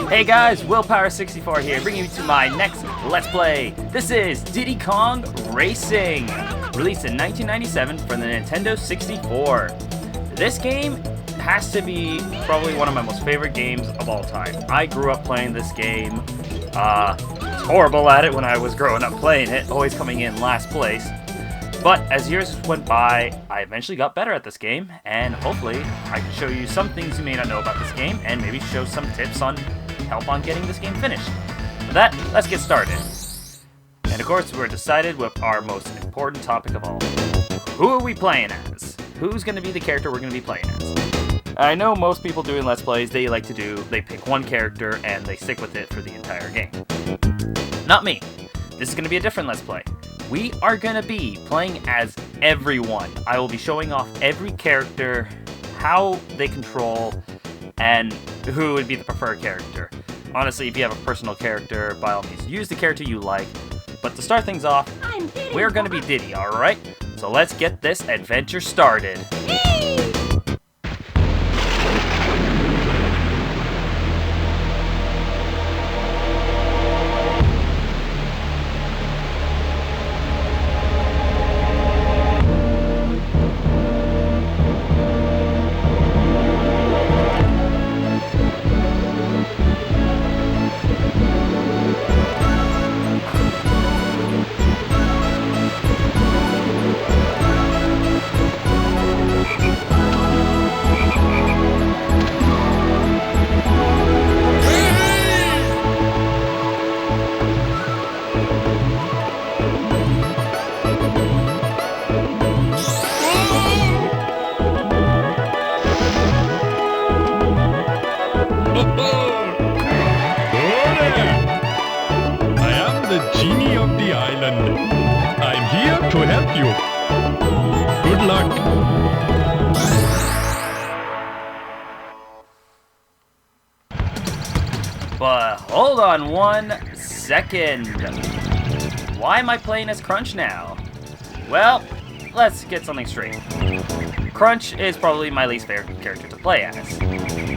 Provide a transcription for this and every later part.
Hey guys, Willpower64 here, bringing you to my next Let's Play. This is Diddy Kong Racing, released in 1997 for the Nintendo 64. This game has to be probably one of my most favorite games of all time. I grew up playing this game. I was horrible at it when I was growing up playing it, always coming in last place. But as years went by, I eventually got better at this game, and hopefully I can show you some things you may not know about this game, and maybe show some tips on help on getting this game finished. With that, let's get started. And of course, we're decided with our most important topic of all. Who are we playing as? Who's going to be the character we're going to be playing as? I know most people doing Let's Plays, they pick one character and they stick with it for the entire game. Not me. This is going to be a different Let's Play. We are going to be playing as everyone. I will be showing off every character, how they control, and who would be the preferred character. Honestly, if you have a personal character, by all means, use the character you like. But to start things off, we're going to be Diddy, alright? So let's get this adventure started. To help you. Good luck. But hold on 1 second. Why am I playing as Crunch now? Well, let's get something straight. Crunch is probably my least favorite character to play as.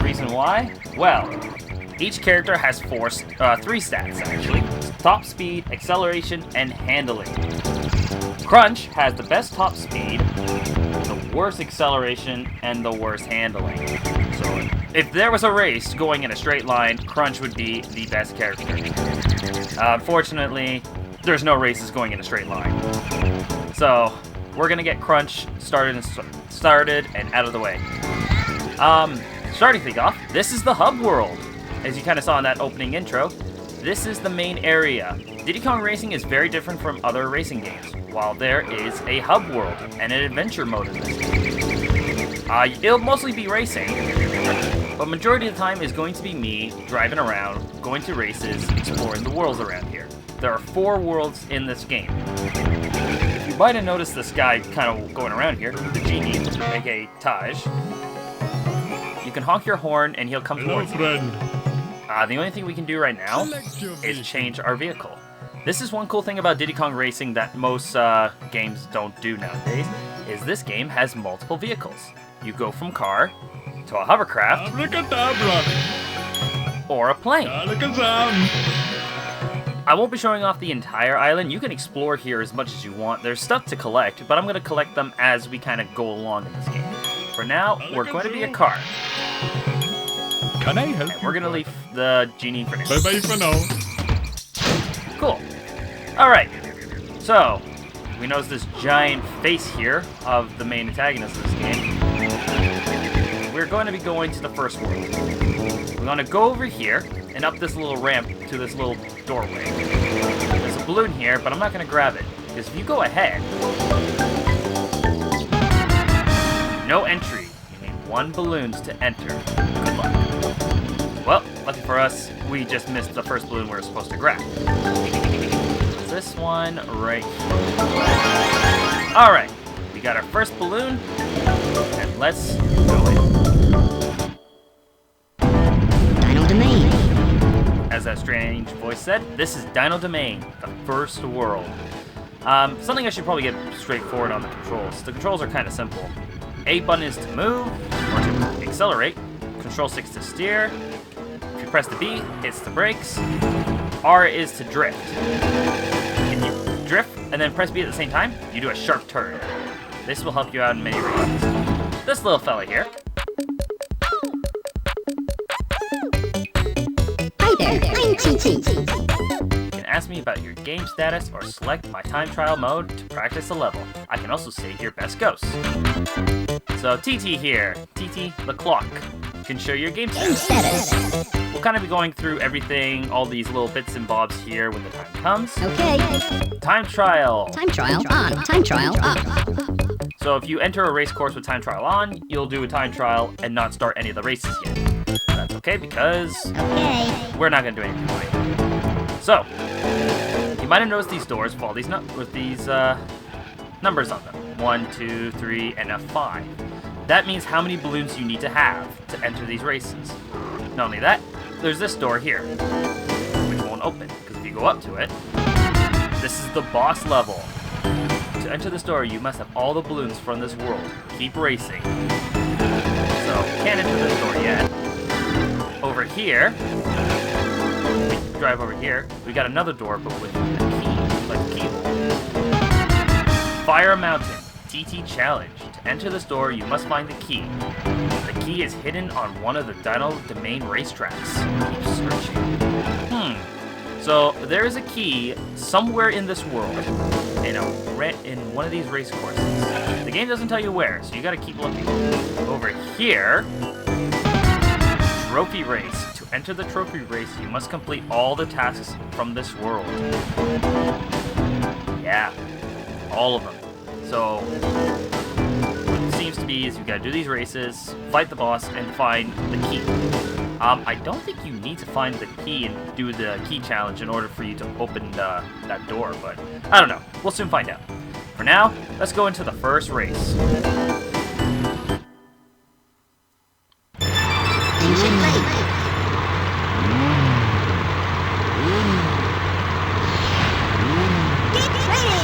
Reason why? Well, each character has three stats actually. Top speed, acceleration, and handling. Crunch has the best top speed, the worst acceleration, and the worst handling. So if there was a race going in a straight line, Crunch would be the best character. Unfortunately, there's no races going in a straight line. So we're gonna get Crunch started and out of the way. Starting things off, this is the hub world. As you kind of saw in that opening intro, this is the main area. Diddy Kong Racing is very different from other racing games. While there is a hub world and an adventure mode in this game. It'll mostly be racing, but majority of the time is going to be me driving around, going to races, exploring the worlds around here. There are 4 worlds in this game. You might have noticed this guy kind of going around here, the genie, aka Taj. You can honk your horn and he'll come towards you. The only thing we can do right now is change our vehicle. This is one cool thing about Diddy Kong Racing that most games don't do nowadays, is this game has multiple vehicles. You go from car to a hovercraft Abracadabra. or a plane. Alakazam. I won't be showing off the entire island. You can explore here as much as you want. There's stuff to collect, but I'm going to collect them as we kind of go along in this game. For now, we're going to be a car. Can I help We're going to leave the genie for now. Bye-bye for now. Cool. Alright. So, we notice this giant face here of the main antagonist of this game. We're going to be going to the first world. We're going to go over here and up this little ramp to this little doorway. There's a balloon here, but I'm not going to grab it. Because if you go ahead, no entry. You need 1 balloons to enter. Good luck. Well, lucky for us, we just missed the first balloon we were supposed to grab. It's this one right here. Alright, we got our first balloon, and let's go in. Dino Domain. As that strange voice said, this is Dino Domain, the first world. Something I should probably get straightforward on the controls. The controls are kind of simple. A button is to move, or to accelerate. Control 6 to steer. If you press the B, it's the brakes. R is to drift. If you drift and then press B at the same time, you do a sharp turn. This will help you out in many races. This little fella here. Hi there, I'm TT. You can ask me about your game status or select my time trial mode to practice a level. I can also save your best ghosts. So TT here, TT the clock, can show your game status. We'll kind of be going through everything, all these little bits and bobs here when the time comes. Okay. Time trial. Time trial on, time trial off. So if you enter a race course with time trial on, you'll do a time trial and not start any of the races yet. That's okay because we're not going to do anything right. So, you might have noticed these doors with all these numbers on them. 1, 2, 3, and a 5. That means how many balloons you need to have to enter these races. Not only that, there's this door here, which won't open, because if you go up to it, this is the boss level. To enter this door, you must have all the balloons from this world. Keep racing. So, can't enter this door yet. Over here, we drive over here, we got another door, but with a key, like a keyhole. Fire Mountain, TT Challenge. To enter this door, you must find the key. The key is hidden on one of the Dino Domain racetracks. Keep searching. So, there is a key somewhere in this world, in one of these race courses. The game doesn't tell you where, so you gotta keep looking. Over here, Trophy Race. To enter the Trophy Race, you must complete all the tasks from this world. Yeah, all of them. So, what it seems to be is you gotta do these races, fight the boss, and find the key. I don't think you need to find the key and do the key challenge in order for you to open that door, but I don't know. We'll soon find out. For now, let's go into the first race. Engine ready. Get ready.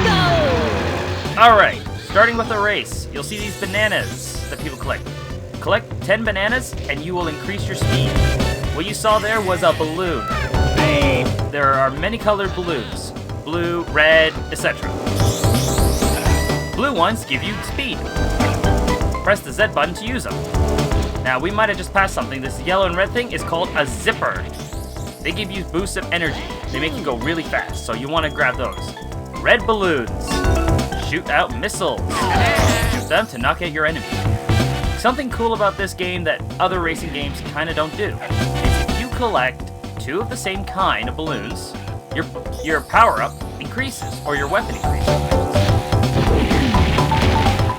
Go. Alright, starting with the race, you'll see these bananas that people collect. Collect 10 bananas and you will increase your speed. What you saw there was a balloon. There are many colored balloons. Blue, red, etc. Blue ones give you speed. Press the Z button to use them. Now, we might have just passed something. This yellow and red thing is called a zipper. They give you boosts of energy. They make you go really fast, so you want to grab those. Red balloons. Shoot out missiles. Shoot them to knock out your enemy. Something cool about this game that other racing games kind of don't do is if you collect 2 of the same kind of balloons, your power-up increases, or your weapon increases.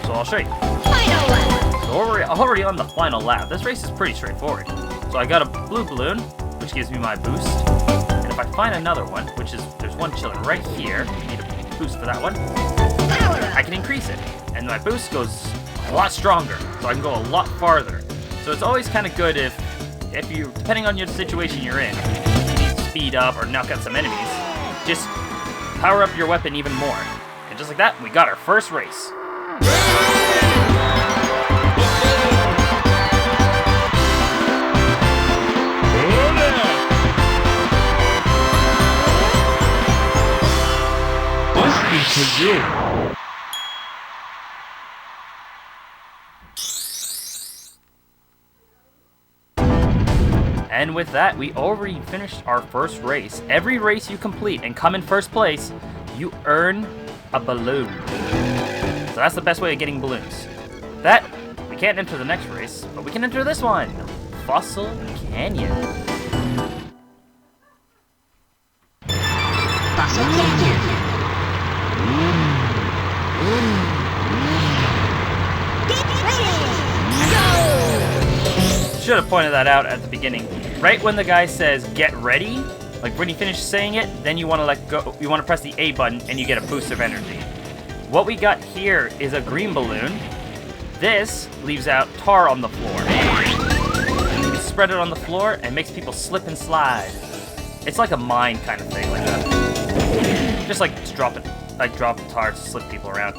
So I'll show you. Final lap. So we're already on the final lap. This race is pretty straightforward. So I got a blue balloon, which gives me my boost. And if I find another one, there's one chilling right here, need a boost for that one, I can increase it. And my boost goes a lot stronger, so I can go a lot farther. So it's always kind of good if you, depending on your situation you're in, you need to speed up or knock out some enemies, just power up your weapon even more. And just like that, we got our first race. And with that, we already finished our first race. Every race you complete and come in first place, you earn a balloon. So that's the best way of getting balloons. That, we can't enter the next race, but we can enter this one. Fossil Canyon. Fossil Canyon. Should have pointed that out at the beginning. Right when the guy says get ready, like when you finish saying it, then you want to let go. You want to press the A button and you get a boost of energy. What we got here is a green balloon. This leaves out tar on the floor. You spread it on the floor and makes people slip and slide. It's like a mine kind of thing, like that. Just like drop tar to slip people around.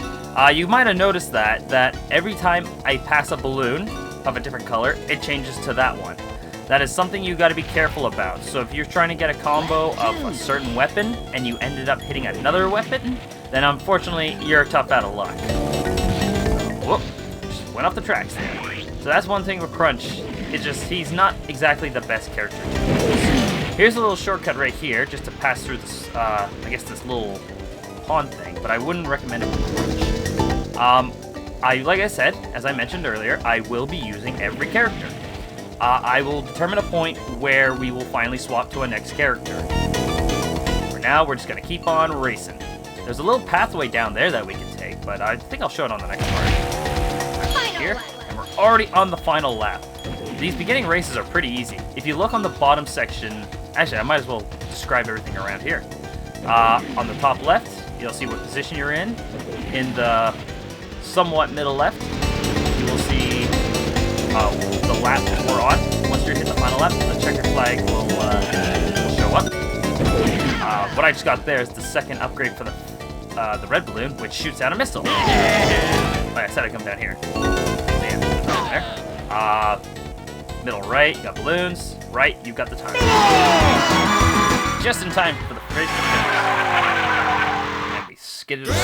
You might have noticed that every time I pass a balloon of a different color, it changes to that one. That is something you got to be careful about. So if you're trying to get a combo of a certain weapon and you ended up hitting another weapon, then unfortunately you're tough out of luck. Whoop, just went off the tracks there. So that's one thing with Crunch. It's just he's not exactly the best character to use. Here's a little shortcut right here, just to pass through this, I guess this little pond thing, but I wouldn't recommend it with Crunch. Like I said, as I mentioned earlier, I will be using every character. I will determine a point where we will finally swap to a next character. For now, we're just going to keep on racing. There's a little pathway down there that we can take, but I think I'll show it on the next part. Here, and we're already on the final lap. These beginning races are pretty easy. If you look on the bottom section, actually, I might as well describe everything around here. On the top left, you'll see what position you're in. In the somewhat middle left, you will see the lap that we're on. Once you hit the final lap, the checkered flag will show up. What I just got there is the second upgrade for the red balloon, which shoots out a missile. Like I said, I come down here. There. Middle right, you got balloons. Right, you've got the time. Just in time for the race to finish. And we skidded away.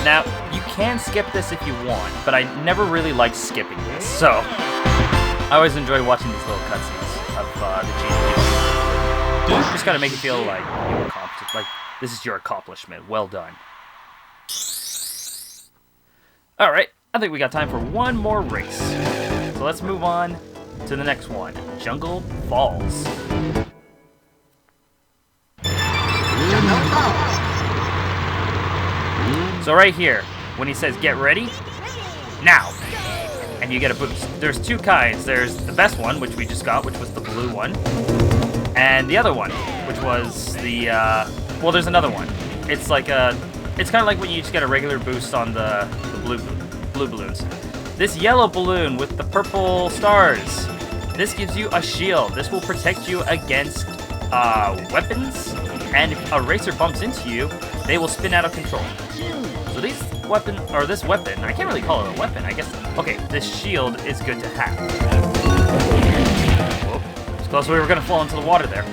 Now, you can skip this if you want, but I never really liked skipping this, so I always enjoy watching these little cutscenes of the GDQ. Just gotta make it feel like you accomplished, like this is your accomplishment. Well done. Alright, I think we got time for one more race. So let's move on to the next one, Jungle Falls. Jungle Falls. So right here, when he says get ready, now, and you get a boost. There's two kinds. There's the best one, which we just got, which was the blue one, and the other one, which was the, well, there's another one. It's like it's kind of like when you just get a regular boost on the blue balloons. This yellow balloon with the purple stars, this gives you a shield. This will protect you against weapons, and if a racer bumps into you, they will spin out of control. So this weapon, I can't really call it a weapon, I guess. Okay, this shield is good to have. Whoa, it's close, we were gonna fall into the water there.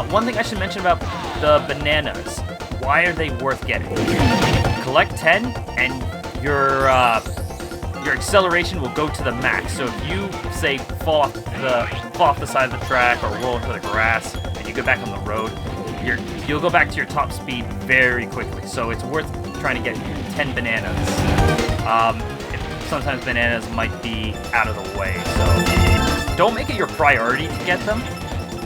One thing I should mention about the bananas. Why are they worth getting? Collect 10, and your acceleration will go to the max. So if you, say, fall off the side of the track or roll into the grass, and you go back on the road, you'll go back to your top speed very quickly. So it's worth trying to get 10 bananas. Sometimes bananas might be out of the way, so don't make it your priority to get them,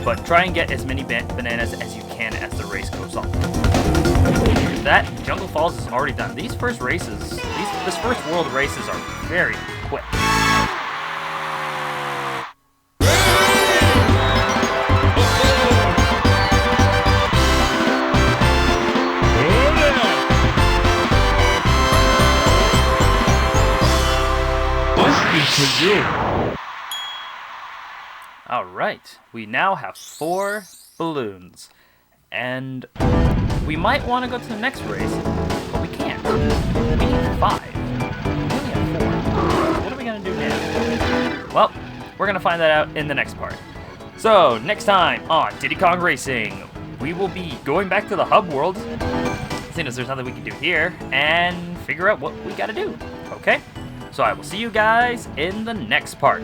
but try and get as many bananas as you can as the race goes on. That Jungle Falls is already done. These first races, this first world races are very quick. Alright, we now have 4 balloons. And we might want to go to the next race, but we can't. We need 5. We only have 4. What are we going to do now? Well, we're going to find that out in the next part. So, next time on Diddy Kong Racing, we will be going back to the hub world, seeing as there's nothing we can do here, and figure out what we got to do. Okay? So I will see you guys in the next part.